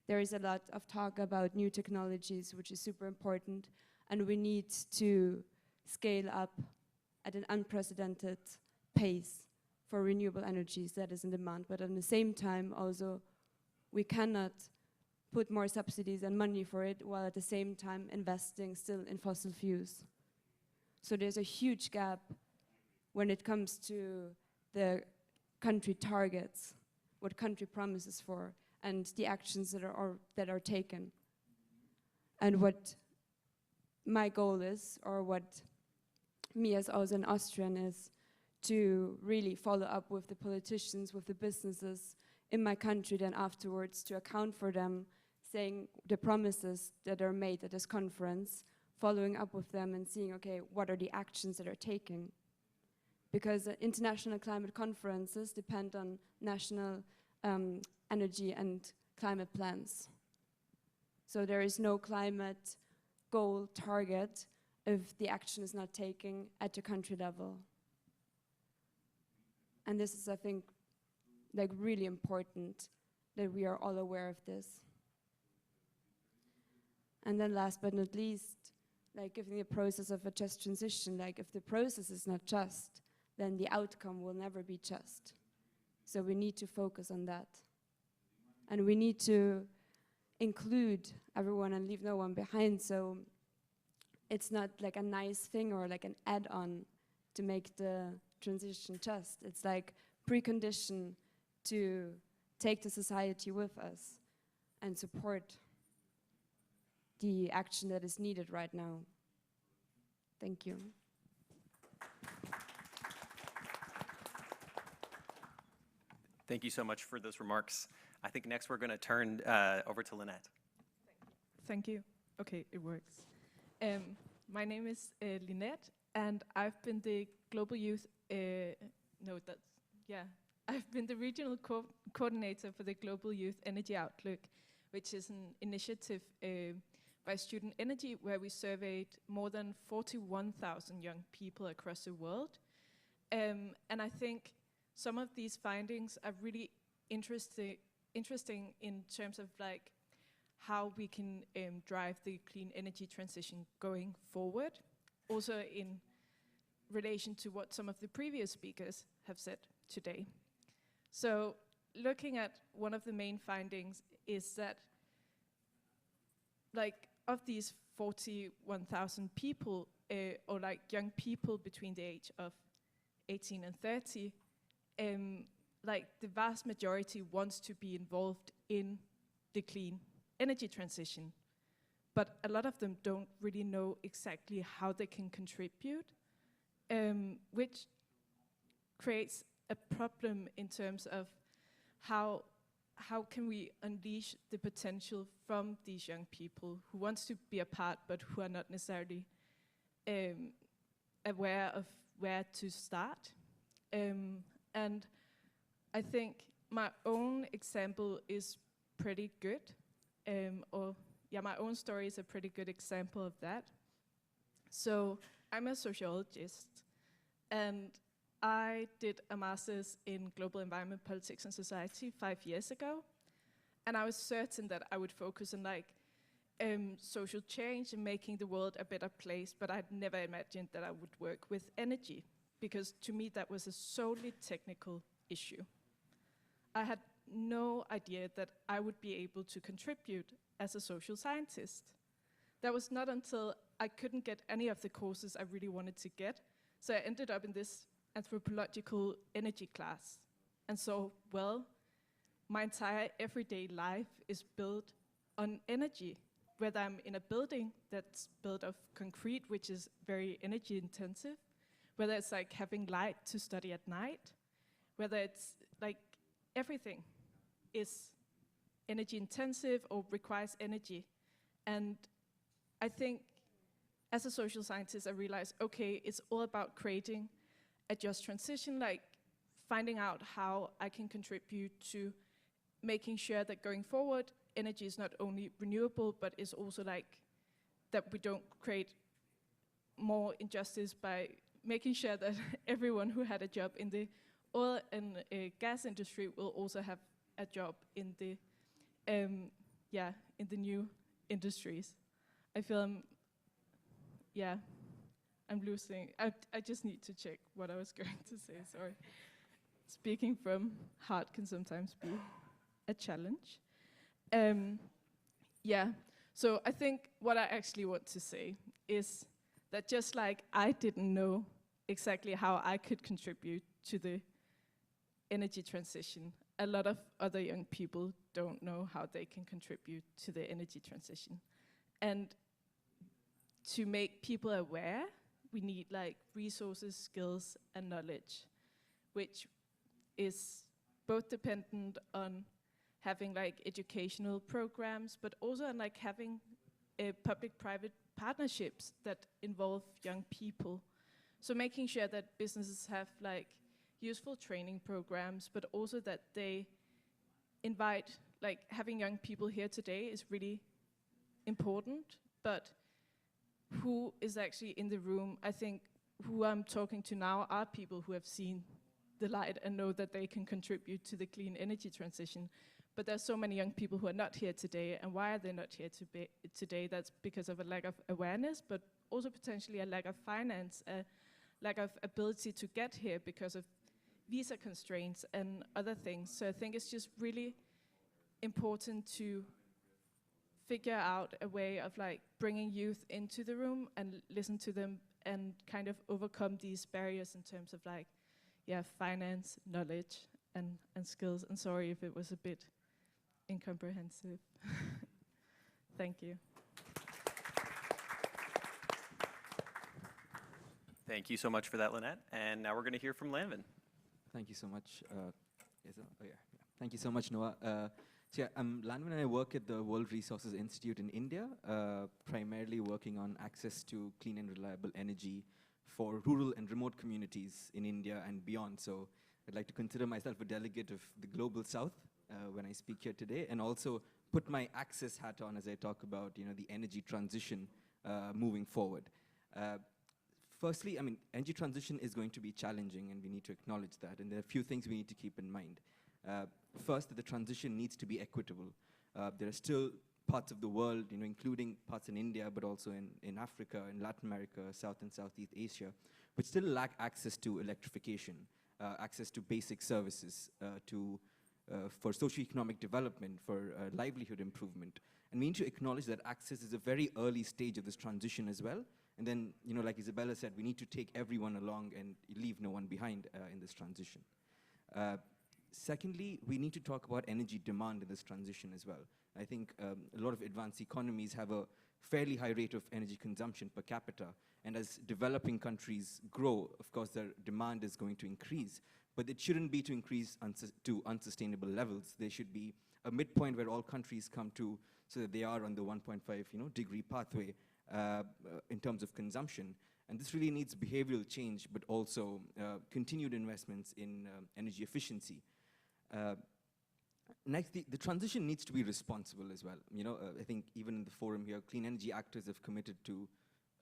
There is a lot of talk about new technologies, which is super important, and we need to scale up at an unprecedented pace for renewable energies that is in demand. But at the same time, also, we cannot put more subsidies and money for it while at the same time investing still in fossil fuels. So there's a huge gap when it comes to the country targets, what country promises for, and the actions that are taken. And what my goal is, or what me as also an Austrian is, to really follow up with the politicians, with the businesses in my country, then afterwards to account for them, saying the promises that are made at this conference, following up with them and seeing, okay, what are the actions that are taken? Because international climate conferences depend on national energy and climate plans. So there is no climate goal target if the action is not taken at the country level. And this is, I think, like really important that we are all aware of this. And then last but not least, like given the process of a just transition, like if the process is not just, then the outcome will never be just. So we need to focus on that. And we need to include everyone and leave no one behind, so it's not like a nice thing or like an add-on to make the transition just. It's like precondition to take the society with us and support the action that is needed right now. Thank you. Thank you so much for those remarks. I think next we're going to turn over to Lynette. Thank you. Okay, it works. My name is Lynette, and I've been the global youth. I've been the regional coordinator for the Global Youth Energy Outlook, which is an initiative by Student Energy, where we surveyed more than 41,000 young people across the world. And I think some of these findings are really interesting in terms of like how we can drive the clean energy transition going forward. Also in relation to what some of the previous speakers have said today. So looking at one of the main findings is that like of these 41,000 people, or like young people between the age of 18 and 30, like the vast majority wants to be involved in the clean energy transition. But a lot of them don't really know exactly how they can contribute, which creates a problem in terms of how can we unleash the potential from these young people who wants to be a part but who are not necessarily aware of where to start. And I think my own example is pretty good, my own story is a pretty good example of that. So I'm a sociologist, and I did a master's in global environment, politics, and society 5 years ago, and I was certain that I would focus on social change and making the world a better place, but I'd never imagined that I would work with energy, because to me that was a solely technical issue. I had no idea that I would be able to contribute as a social scientist. That was not until I couldn't get any of the courses I really wanted to get, so I ended up in this anthropological energy class. And so, well, my entire everyday life is built on energy, whether I'm in a building that's built of concrete, which is very energy intensive, whether it's like having light to study at night, whether it's like everything is energy intensive or requires energy. And I think as a social scientist, I realized, okay, it's all about creating a just transition, like finding out how I can contribute to making sure that going forward, energy is not only renewable, but is also like that we don't create more injustice by making sure that everyone who had a job in the oil and gas industry will also have a job in the in the new industries. I feel I'm losing. I just need to check what I was going to say, sorry. Speaking from heart can sometimes be a challenge. So I think what I actually want to say is that just like I didn't know exactly how I could contribute to the energy transition, a lot of other young people don't know how they can contribute to the energy transition. And to make people aware, we need like resources, skills, and knowledge, which is both dependent on having like educational programs, but also on like having public-private partnerships that involve young people. So making sure that businesses have like useful training programs, but also that they invite, like having young people here today is really important, but who is actually in the room? I think who I'm talking to now are people who have seen the light and know that they can contribute to the clean energy transition. But there's so many young people who are not here today, and why are they not here today? That's because of a lack of awareness, but also potentially a lack of finance, a lack of ability to get here because of visa constraints and other things. So I think it's just really important to figure out a way of like bringing youth into the room and listen to them and kind of overcome these barriers in terms of like, finance, knowledge, and skills. And sorry if it was a bit incomprehensive. Thank you. Thank you so much for that, Lynette. And now we're going to hear from Lanvin. Thank you so much. Thank you so much, Noah. I'm Lanvin, and I work at the World Resources Institute in India, primarily working on access to clean and reliable energy for rural and remote communities in India and beyond. So I'd like to consider myself a delegate of the Global South when I speak here today, and also put my access hat on as I talk about the energy transition moving forward. Firstly, energy transition is going to be challenging, and we need to acknowledge that. And there are a few things we need to keep in mind. First, that the transition needs to be equitable. There are still parts of the world, including parts in India, but also in Africa, in Latin America, South and Southeast Asia, which still lack access to electrification, access to basic services, for socioeconomic development, for livelihood improvement. And we need to acknowledge that access is a very early stage of this transition as well. And then, like Isabella said, we need to take everyone along and leave no one behind in this transition. Secondly, we need to talk about energy demand in this transition as well. I think a lot of advanced economies have a fairly high rate of energy consumption per capita. And as developing countries grow, of course, their demand is going to increase. but it shouldn't be to increase to unsustainable levels. There should be a midpoint where all countries come to, so that they are on the 1.5 degree pathway in terms of consumption. And this really needs behavioral change, but also continued investments in energy efficiency. Next, the transition needs to be responsible as well. I think even in the forum here, clean energy actors have committed to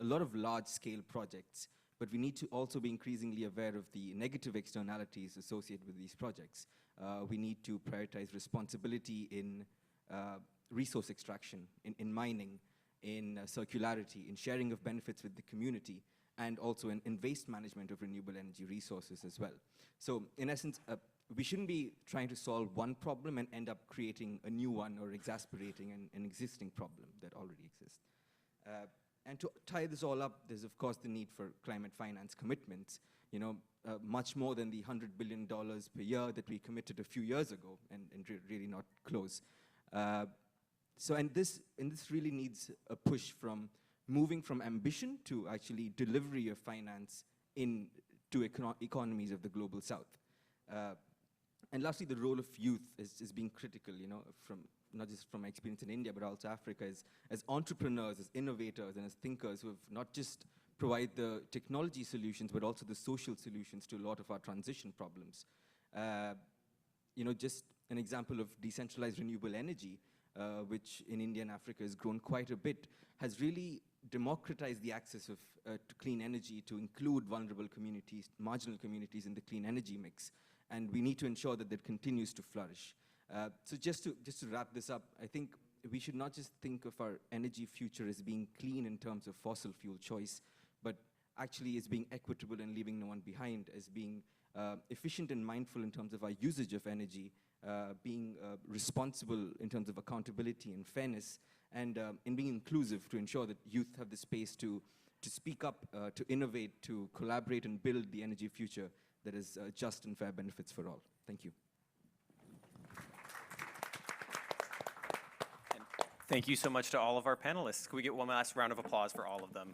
a lot of large-scale projects, but we need to also be increasingly aware of the negative externalities associated with these projects. We need to prioritize responsibility in resource extraction, in mining, in circularity, in sharing of benefits with the community, and also in waste management of renewable energy resources as well. So in essence, we shouldn't be trying to solve one problem and end up creating a new one or exasperating an existing problem that already exists. And to tie this all up, there's of course the need for climate finance commitments, much more than the $100 billion per year that we committed a few years ago, and really not close. And this really needs a push from moving from ambition to actually delivery of finance to economies of the global south. And lastly, the role of youth is being critical, from not just from my experience in India, but also Africa, as entrepreneurs, as innovators, and as thinkers who have not just provide the technology solutions, but also the social solutions to a lot of our transition problems. Just an example of decentralized renewable energy, which in India and Africa has grown quite a bit, has really democratized the access to clean energy to include vulnerable communities, marginal communities in the clean energy mix. And we need to ensure that that continues to flourish. So just to wrap this up, I think we should not just think of our energy future as being clean in terms of fossil fuel choice, but actually as being equitable and leaving no one behind, as being efficient and mindful in terms of our usage of energy, being responsible in terms of accountability and fairness, and in being inclusive to ensure that youth have the space to speak up, to innovate, to collaborate and build the energy future that is just and fair benefits for all. Thank you. And thank you so much to all of our panelists. Can we get one last round of applause for all of them?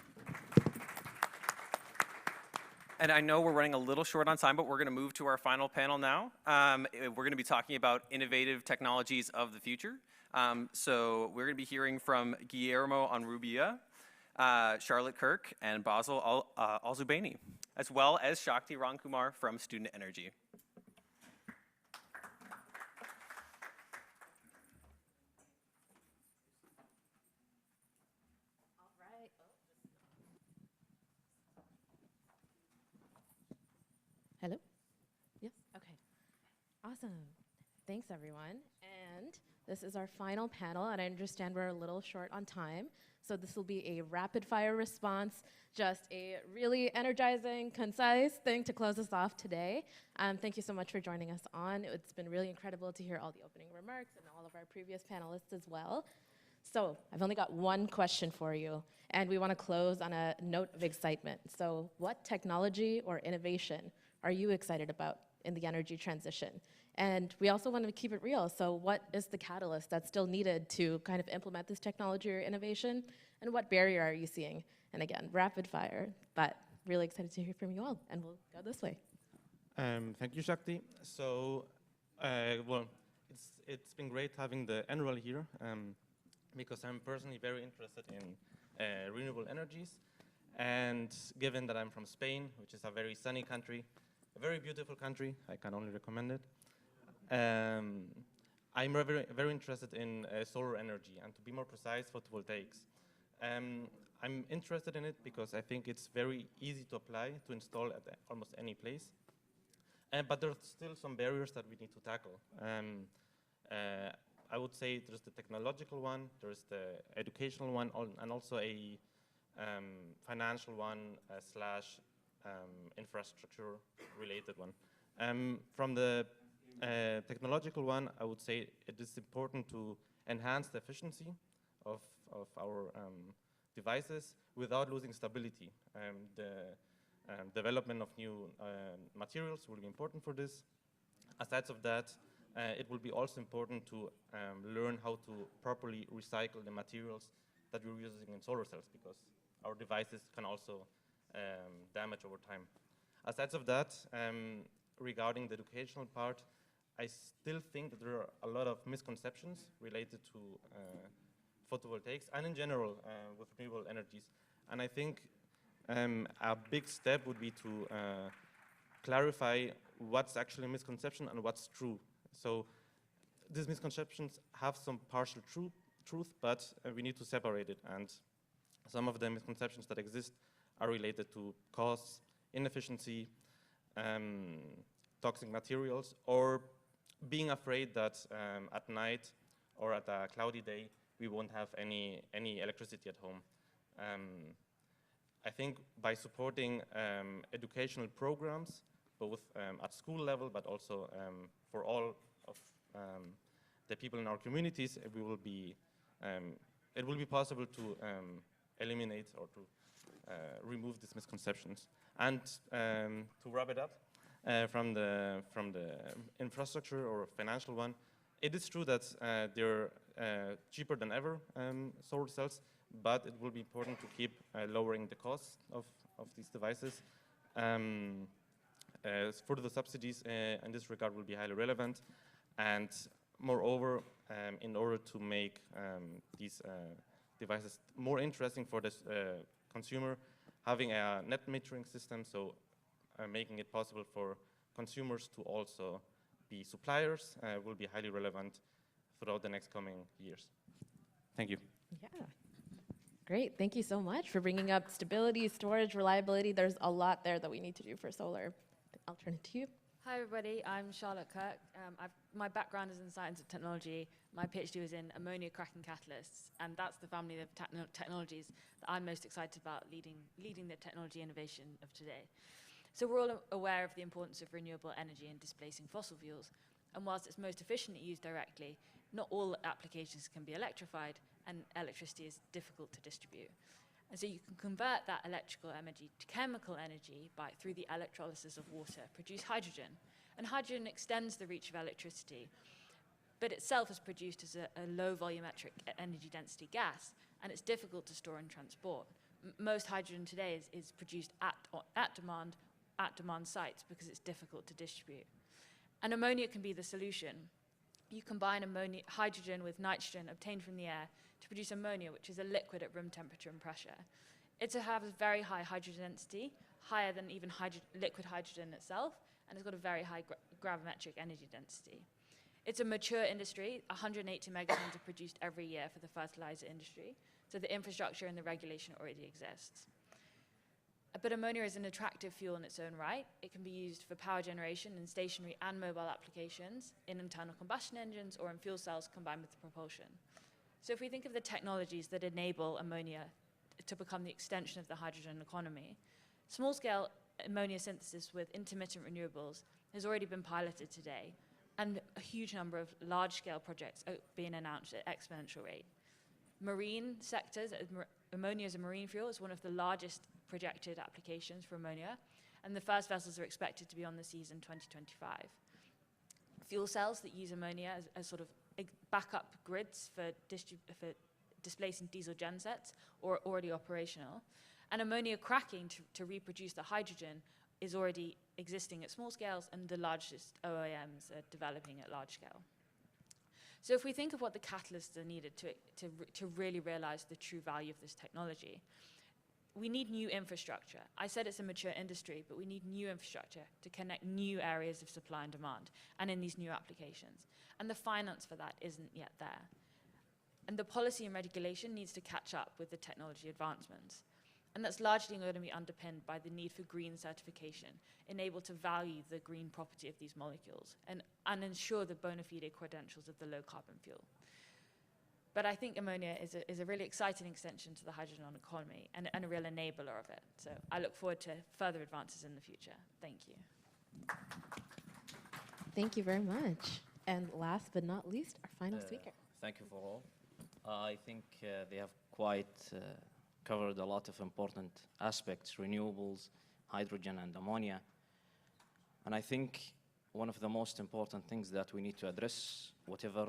And I know we're running a little short on time, but we're going to move to our final panel now. We're going to be talking about innovative technologies of the future. So we're going to be hearing from Guillermo Onrubia, Charlotte Kirk, and Basil Alzubaini, as well as Shakti Rankumar from Student Energy. All right. Hello? Yes? Okay. Awesome. Thanks, everyone. And this is our final panel, and I understand we're a little short on time. So this will be a rapid-fire response, just a really energizing, concise thing to close us off today. Thank you so much for joining us on. It's been really incredible to hear all the opening remarks and all of our previous panelists as well. So I've only got one question for you, and we want to close on a note of excitement. So what technology or innovation are you excited about in the energy transition? And we also want to keep it real. So what is the catalyst that's still needed to kind of implement this technology or innovation? And what barrier are you seeing? And again, rapid fire, but really excited to hear from you all. And we'll go this way. Thank you, Shakti. So, well, it's been great having the annual here because I'm personally very interested in renewable energies. And given that I'm from Spain, which is a very sunny country, a very beautiful country, I can only recommend it. I'm very interested in solar energy, and to be more precise, photovoltaics. I'm interested in it because I think it's very easy to apply, to install at almost any place. But there's still some barriers that we need to tackle. I would say there's the technological one, there's the educational one, and also a financial one / infrastructure related one. From the technological one, I would say it is important to enhance the efficiency of our devices without losing stability. The development of new materials will be important for this. Aside of that, it will be also important to learn how to properly recycle the materials that we're using in solar cells, because our devices can also damage over time. Aside of that, regarding the educational part, I still think that there are a lot of misconceptions related to photovoltaics and in general with renewable energies. And I think a big step would be to clarify what's actually a misconception and what's true. So these misconceptions have some partial truth, but we need to separate it. And some of the misconceptions that exist are related to costs, inefficiency, toxic materials, or being afraid that at night or at a cloudy day, we won't have any electricity at home. I think by supporting educational programs, both at school level, but also for all of the people in our communities, it will be possible to eliminate or to remove these misconceptions. And to wrap it up, from the infrastructure or financial one, it is true that they're cheaper than ever, solar cells, but it will be important to keep lowering the cost of these devices. Further the subsidies in this regard will be highly relevant, and moreover, in order to make these devices more interesting for the consumer, having a net metering system, so making it possible for consumers to also be suppliers will be highly relevant throughout the next coming years. Thank you. Yeah. Great. Thank you so much for bringing up stability, storage, reliability. There's a lot there that we need to do for solar. I'll turn it to you. Hi, everybody. I'm Charlotte Kirk. My background is in science and technology. My PhD was in ammonia cracking catalysts, and that's the family of technologies that I'm most excited about leading the technology innovation of today. So we're all aware of the importance of renewable energy in displacing fossil fuels, and whilst it's most efficiently used directly, not all applications can be electrified, and electricity is difficult to distribute. And so you can convert that electrical energy to chemical energy through the electrolysis of water, produce hydrogen. And hydrogen extends the reach of electricity, but itself is produced as a low volumetric energy density gas, and it's difficult to store and transport. Most hydrogen today is produced at demand sites because it's difficult to distribute. And ammonia can be the solution. You combine hydrogen with nitrogen obtained from the air to produce ammonia, which is a liquid at room temperature and pressure. It has a very high hydrogen density, higher than even liquid hydrogen itself, and it's got a very high gravimetric energy density. It's a mature industry. 180 megatons are produced every year for the fertilizer industry, so the infrastructure and the regulation already exists. But ammonia is an attractive fuel in its own right. It can be used for power generation in stationary and mobile applications, in internal combustion engines, or in fuel cells combined with propulsion. So if we think of the technologies that enable ammonia to become the extension of the hydrogen economy, small-scale ammonia synthesis with intermittent renewables has already been piloted today, and a huge number of large-scale projects are being announced at exponential rate. Marine sectors, ammonia as a marine fuel is one of the largest projected applications for ammonia, and the first vessels are expected to be on the seas in 2025. Fuel cells that use ammonia as sort of backup grids for displacing diesel gensets are already operational, and ammonia cracking to reproduce the hydrogen is already existing at small scales, and the largest OEMs are developing at large scale. So if we think of what the catalysts are needed to really realize the true value of this technology, we need new infrastructure. I said it's a mature industry, but we need new infrastructure to connect new areas of supply and demand and in these new applications. And the finance for that isn't yet there. And the policy and regulation needs to catch up with the technology advancements. And that's largely going to be underpinned by the need for green certification, enabled to value the green property of these molecules and ensure the bona fide credentials of the low carbon fuel. But I think ammonia is a really exciting extension to the hydrogen economy and a real enabler of it. So I look forward to further advances in the future. Thank you. Thank you very much. And last but not least, our final speaker. Thank you for all. I think they have quite covered a lot of important aspects, renewables, hydrogen and ammonia. And I think one of the most important things that we need to address, whatever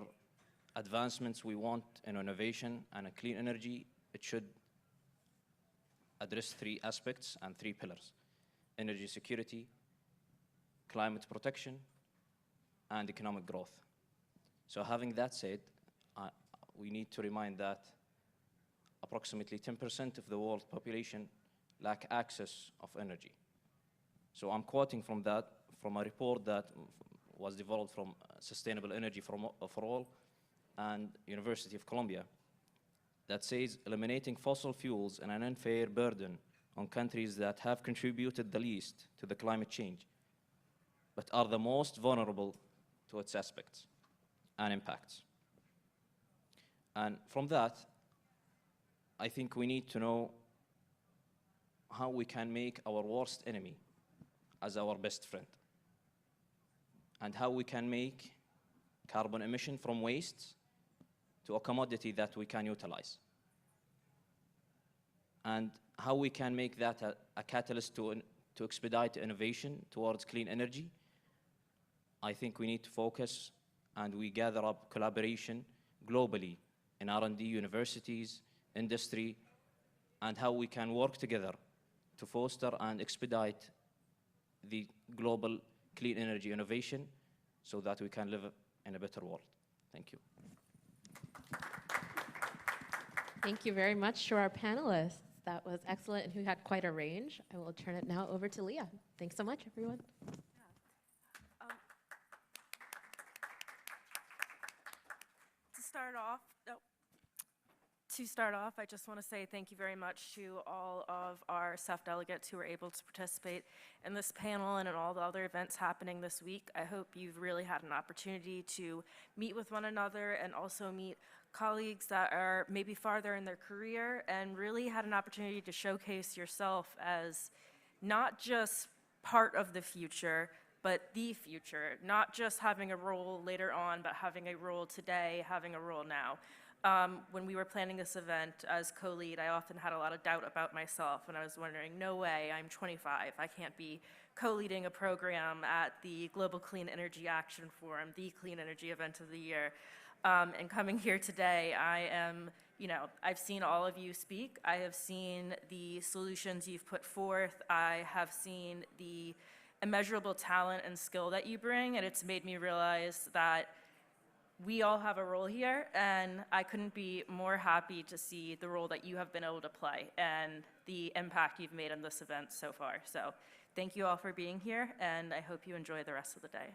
advancements we want in innovation and a clean energy, it should address three aspects and three pillars: energy security, climate protection, and economic growth. So having that said, we need to remind that approximately 10% of the world population lack access of energy. So I'm quoting from that, from a report that was developed from Sustainable Energy for All and University of Columbia that says eliminating fossil fuels and an unfair burden on countries that have contributed the least to the climate change, but are the most vulnerable to its aspects and impacts. And from that, I think we need to know how we can make our worst enemy as our best friend, and how we can make carbon emission from waste to a commodity that we can utilize, and how we can make that a catalyst to expedite innovation towards clean energy. I think we need to focus and we gather up collaboration globally in R&D, universities, industry, and how we can work together to foster and expedite the global clean energy innovation so that we can live in a better world. Thank you. Thank you very much to our panelists. That was excellent and who had quite a range. I will turn it now over to Leah. Thanks so much, everyone. To start off, I just want to say thank you very much to all of our CEFF delegates who were able to participate in this panel and in all the other events happening this week. I hope you've really had an opportunity to meet with one another and also meet colleagues that are maybe farther in their career and really had an opportunity to showcase yourself as not just part of the future, but the future, not just having a role later on, but having a role today, having a role now. When we were planning this event as co-lead, I often had a lot of doubt about myself, and I was wondering, no way, I'm 25. I can't be co-leading a program at the Global Clean Energy Action Forum, the clean energy event of the year. And coming here today, I am, I've seen all of you speak. I have seen the solutions you've put forth. I have seen the immeasurable talent and skill that you bring, and it's made me realize that we all have a role here, and I couldn't be more happy to see the role that you have been able to play and the impact you've made in this event so far. So thank you all for being here, and I hope you enjoy the rest of the day.